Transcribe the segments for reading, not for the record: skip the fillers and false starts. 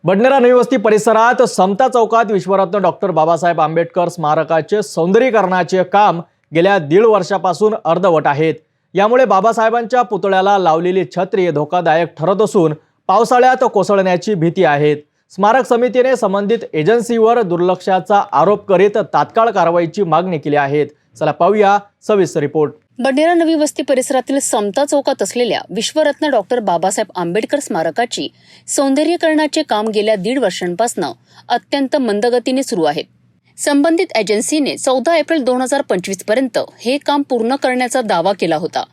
बडनेरा नवी वस्ती परिसरात समता चौकात विश्वरत्न डॉक्टर बाबासाहेब आंबेडकर स्मारकाचे सौंदर्यीकरणाचे काम गेल्या 1.5 वर्षापासून अर्धवट आहेत। यामुळे बाबासाहेबांच्या पुतळ्याला लावलेली छत्री धोकादायक ठरत असून पावसाळ्यात कोसळण्याची भीती आहे। स्मारक समितीने संबंधित एजन्सीवर दुर्लक्षाचा आरोप करीत तात्काळ कारवाईची मागणी केली आहे। चला पाहूया सविस्तर रिपोर्ट। बडनेरा नवी वस्ती परिसरातील समता चौकात असलेल्या विश्वरत्न डॉक्टर बाबासाहेब आंबेडकर स्मारकाची सौंदर्यीकरणाचे काम गेल्या 1.5 वर्षांपासून अत्यंत मंदगतीने सुरू आहे। संबंधित एजन्सीने 14 एप्रिल 2025 पर्यंत हे काम पूर्ण करण्याचा दावा केला होता,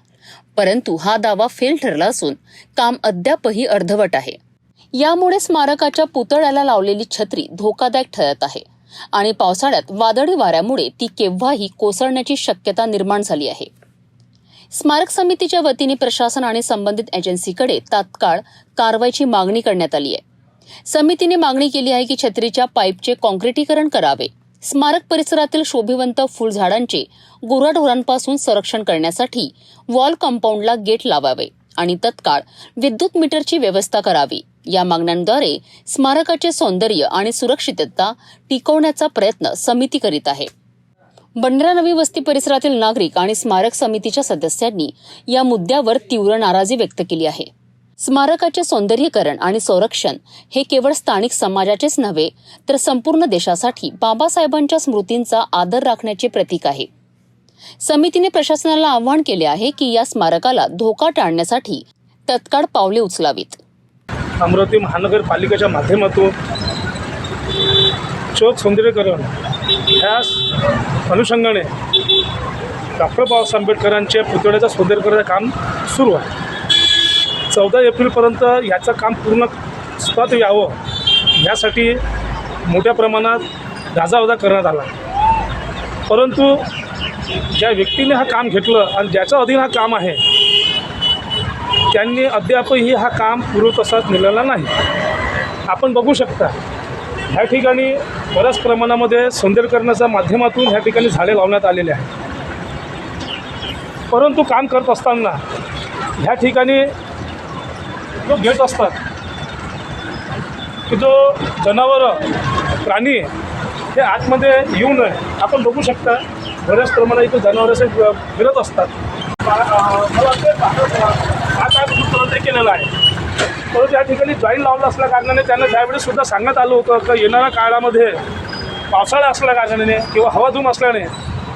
परंतु हा दावा फेल ठरला असून काम अद्यापही अर्धवट आहे। यामुळे स्मारकाच्या पुतळ्याला लावलेली छत्री धोकादायक ठरत आहे आणि पावसाळ्यात वादळी वाऱ्यामुळे ती केव्हाही कोसळण्याची शक्यता निर्माण झाली आहे। स्मारक समितीच्या वतीने प्रशासन आणि संबंधित एजन्सीकडे तात्काळ कारवाईची मागणी करण्यात आली आहे। समितीने मागणी केली आहे की छत्रीच्या पाईपचे काँक्रिटीकरण करावे, स्मारक परिसरातील शोभिवंत फुलझाडांचे गुराढोरांपासून संरक्षण करण्यासाठी वॉल कंपाऊंडला गेट लावावे आणि तत्काळ विद्युत मीटरची व्यवस्था करावी। या मागण्यांद्वारे स्मारकाचे सौंदर्य आणि सुरक्षितता टिकवण्याचा प्रयत्न समिती करीत आहे। बडनेरा नवी वस्ती परिसरातील नागरिक आणि स्मारक समितीच्या सदस्यांनी या मुद्द्यावर तीव्र नाराजी व्यक्त केली आहे। स्मारकाचे सौंदर्यीकरण आणि संरक्षण हे केवळ स्थानिक समाजाचेच नव्हे तर संपूर्ण देशासाठी बाबासाहेबांच्या स्मृतींचा आदर राखण्याचे प्रतीक आहे। समितीने प्रशासनाला आवाहन केले आहे की या स्मारकाला धोका टाळण्यासाठी तत्काळ पावले उचलावीत। अमरावती महानगरपालिकेच्या माध्यमातून चौक सौंदर्यीकरण ह्या अनुषंगाने डॉक्टर बाबासाहेब आंबेडकरांच्या पुतळ्याचं सौंदर्यीकरणाचं काम सुरू आहे। 14 एप्रिलपर्यंत याचं काम पूर्ण स्पष्ट यावं यासाठी मोठ्या प्रमाणात गाजावाजा करण्यात आला, परंतु ज्या व्यक्तीने हा काम घेतलं आणि ज्याच्या अधीन हा काम आहे त्यांनी अद्यापही हा काम पूर्वतसाच नेलेला नाही। आपण बघू शकता ह्या ठिकाणी बऱ्याच प्रमाणामध्ये सौंदर्यीकरणाच्या माध्यमातून ह्या ठिकाणी झाडे लावण्यात आलेले आहेत, परंतु काम करत असताना ह्या ठिकाणी जो घेत असतात की जो जनावरं प्राणी हे आतमध्ये येऊ नये। आपण बघू शकता बऱ्याच प्रमाणात इथे जनावरं असे फिरत असतात। मला ते केलेलं आहे, परंतु या ठिकाणी जॉईन लावलं असल्या कारणाने त्यांना त्यावेळेस सुद्धा सांगण्यात आलं होतं की येणाऱ्या काळामध्ये पावसाळा असल्या कारणाने किंवा हवाधूम असल्याने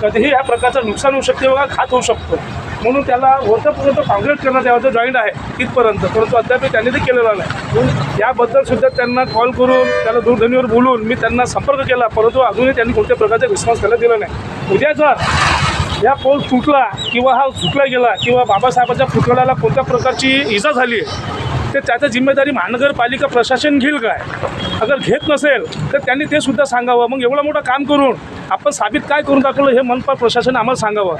कधीही या प्रकारचं नुकसान होऊ शकते व घात होऊ शकतो, म्हणून त्याला वरपर्यंत काँक्रीट करण्यात यावं जॉईंट आहे तिथपर्यंत, परंतु अद्याप त्यांनी ते केलेलं नाही। याबद्दल सुद्धा त्यांना कॉल करून त्याला दूरध्वनीवर बोलून मी त्यांना संपर्क केला, परंतु अजूनही त्यांनी कोणत्या प्रकारचा रिस्पॉन्स त्याला दिला नाही। उद्या जर या पोल तुटला किंवा हा झुकला गेला किंवा बाबासाहेबांच्या पुतळ्याला कोणत्या प्रकारची इजा झाली तर त्याची जिम्मेदारी महानगरपालिका प्रशासन घेईल काय? अगर घेत नसेल तर त्यांनी ते सुद्धा सांगावं। मग एवढं मोठं काम करून आपण साबित काय करून दाखवलं हे मनपा प्रशासन आम्हाला सांगावं।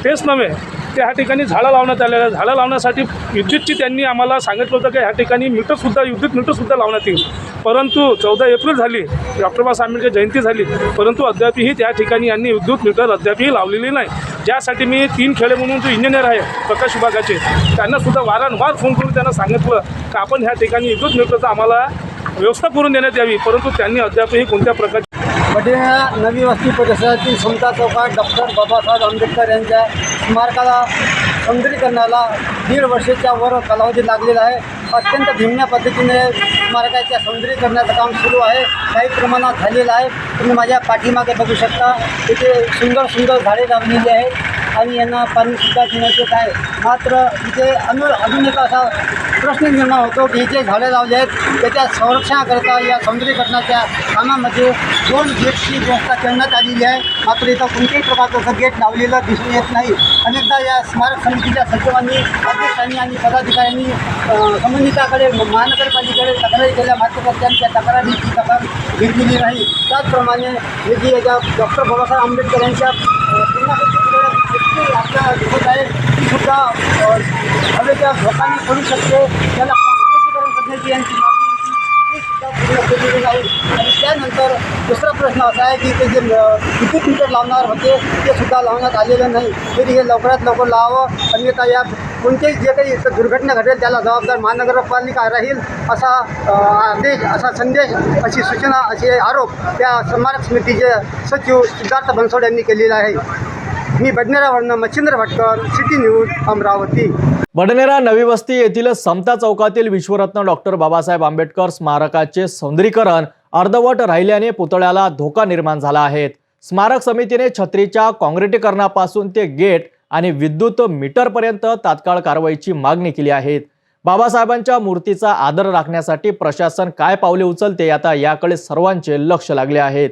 तेच नव्हे, ते ह्या ठिकाणी झाडं लावण्यात आलेलं आहे। झाडं लावण्यासाठी विद्युतची त्यांनी आम्हाला सांगितलं होतं की ह्या ठिकाणी विद्युत मीटरसुद्धा लावण्यात येईल, परंतु 14 एप्रिल झाली, डॉक्टर बाबासाहेब आंबेडकर जयंती झाली, परंतु अद्यापही त्या ठिकाणी यांनी विद्युत मीटर अद्यापही लावलेली नाही। ज्यासाठी मी 3 खेडे म्हणून जो इंजिनियर आहे प्रकाश विभागाचे त्यांनासुद्धा वारंवार फोन करून त्यांना सांगितलं की आपण ह्या ठिकाणी विद्युत मीटरचा आम्हाला व्यवस्था करून देण्यात यावी, परंतु त्यांनी अद्यापही कोणत्या प्रकारची बडनेरा नवी वस्ती परिसरातील समता चौकात डॉक्टर बाबासाहेब आंबेडकर यांच्या स्मारकाला सौंदर्यीकरणाला 1.5 वर्षाच्या वर कालावधी लागलेला आहे। अत्यंत भिन्न पद्धतीने स्मारकाच्या सौंदर्यीकरणाचं काम सुरू आहे, काही प्रमाणात झालेलं आहे। तुम्ही माझ्या पाठीमागे बघू शकता, तिथे सुंदर सुंदर झाडे लावलेली आहेत आणि यांना पाणीसुद्धा देण्याचे आहे। मात्र इथे अजून एक असा प्रश्न निर्माण होतो की जे झाडे लावले आहेत त्याच्या संरक्षणाकरता या सौंदर्यीकरणाच्या कामामध्ये 2 गेटची व्यवस्था करण्यात आलेली आहे, मात्र इथं कोणत्याही प्रकारचं गेट लावलेलं दिसून येत नाही। अनेकदा या स्मारक समितीच्या सचिवांनी, अध्यक्षांनी आणि पदाधिकाऱ्यांनी संबंधिताकडे महानगरपालिकेकडे तक्रारी केल्या, मात्र त्यांच्या तक्रारीची दखल घेतलेली नाही। त्याचप्रमाणे हे जी याच्या डॉक्टर बाबासाहेब आंबेडकर यांच्या आपल्या दिसत आहे ती सुद्धा हवेच्या धोकाने पडू शकते, त्याला काँक्रिटीकरण करण्याची यांची मागणी होती ती सुद्धा पूर्ण केलेली नाही। आणि त्यानंतर दुसरा प्रश्न असा आहे की ते जे विद्युत मीटर लावणार होते ते सुद्धा लावण्यात आलेलं नाही, तरी हे लवकरात लवकर लावावं, अन्यथा या कोणत्याही जे काही इथं दुर्घटना घडेल त्याला जबाबदार महानगरपालिका राहील असा आदेश, असा संदेश, अशी सूचना, असे आरोप त्या स्मारक समितीचे सचिव सिद्धार्थ बनसोड यांनी केलेला आहे. मी बडनेरावरनं मच्छिंद्र भटकर, सिटी न्यूज, अमरावती. बडनेरा नवी वस्ती येथील समता चौकातील विश्वरत्न डॉक्टर बाबासाहेब आंबेडकर स्मारकाचे सौंदर्यीकरण अर्धवट राहिल्याने पुतळ्याला धोका निर्माण झाला आहे. स्मारक समितीने छत्रीच्या काँक्रिटीकरणापासून ते गेट आणि विद्युत मीटरपर्यंत तात्काळ कारवाईची मागणी केली आहे. बाबासाहेबांच्या मूर्तीचा आदर राखण्यासाठी प्रशासन काय पावले उचलते आता याकडे सर्वांचे लक्ष लागले आहेत.